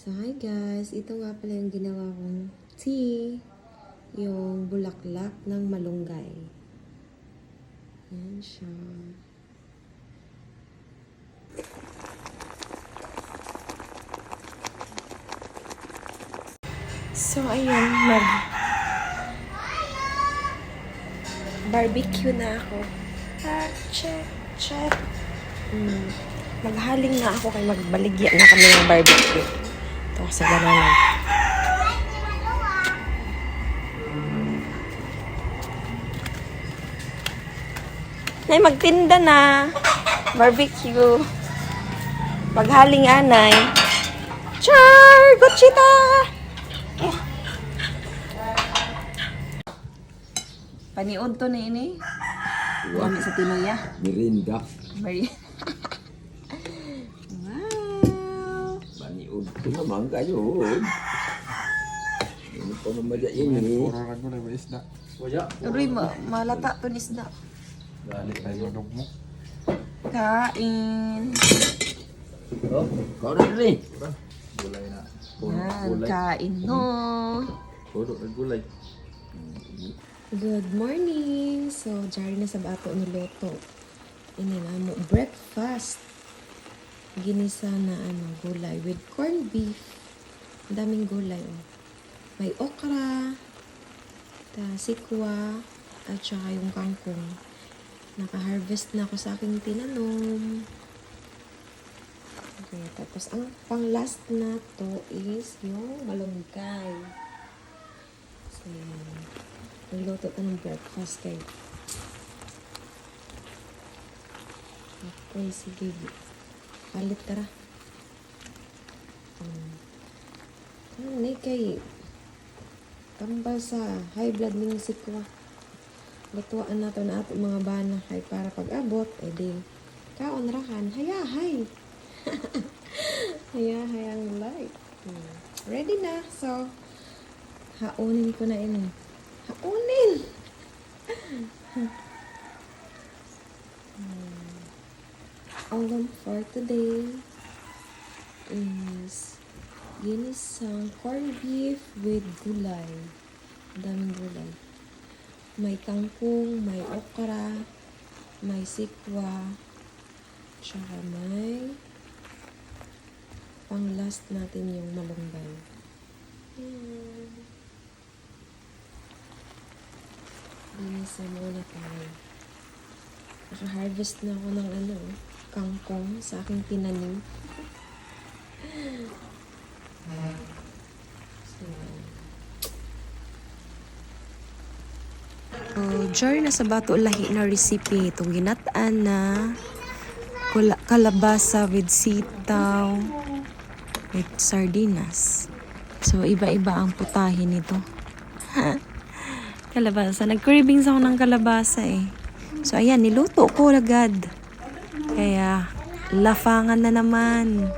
So, hi guys. Ito nga pala yung ginawa kong tea. Yung bulaklak ng malunggay. Yan siya. So, ayun. Barbecue na ako. Check. Maghaling na ako kay magbaligya na kami ng barbecue. Ito sa gananan. Nay, magtinda na. Barbecue. Maghaling anay. Char! Guchita! Paniod to na ini. Kami sa tinuya. Mirinda. Wow! Paniod ko naman kayo. Ano pa naman dyan ini? Puro lang ko na may isda. Uy, malata to nisda. Dali tayo manok mo. Kain. Oh, kau na rin. Gulay na. Yan, kain no. Puro na gulay. Good morning. So, Jari na sa bato ni Loto. Ini na mo breakfast. Ginisa na gulay with corned beef. Ang daming gulay. Oh. May okra, sikwa, at saka yung kangkong. Naka-harvest na ako sa aking tinanom. Okay, tapos ang pang last na to is yung malunggay. So, nagluto ka ng breakfast kayo. Okay, sige. Palit tara. Ano kay tambal sa high blood ng sikwa. Lutuan na to na ato mga bana kay para pag-abot, edi kaon rahan, hayahay. Hayahay ang light. Ready na. So, haunin ko na ini. Haunin! Ulam for today is ginisang corned beef with gulay. Daming gulay. May kangkong, may okra, may sikwa, tsaka may pang last natin yung malunggay. Ginisa muna tayo. Naka-harvest na ako ng kangkong sa aking tinanim. Jar na sa bato lahi na recipe. Itong ginataan na kalabasa with sitaw with sardinas. So, iba-iba ang putahin nito. Kalabasa. Nag-cravings ako ng kalabasa eh. So, ayan, niluto ko agad. Kaya, lafangan na naman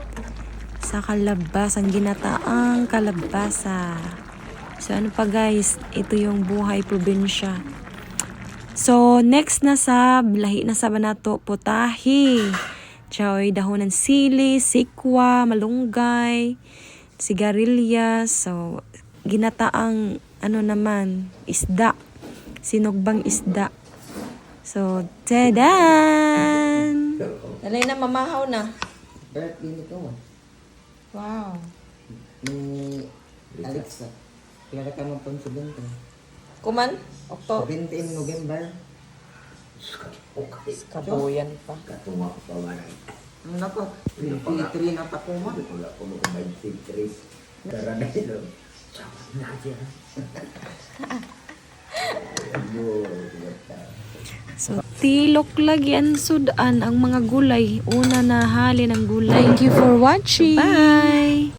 sa kalabasa. Ang ginataang kalabasa. So, ano pa guys? Ito yung buhay probinsya. So, next na sa lahi na sa banato, putahe. Choy, dahon ng sili, sikwa, malunggay, sigarilyas. So, ginataang naman, isda. Sinugbang isda. So, tadan! Talay na, mamahaw na. Birthday nito. Wow. Ni Alexa. Kaya ka mo pang 70. Kuman? Okto. 17 November. Kabuyan pa. Katuma pa man. Ano po? 23 na pa ko man. Wala ko mo 23. Tara na ito. Sama na dyan. So, tilok lagyan sudan ang mga gulay. Una na halin ang gulay. Thank you for watching. Bye!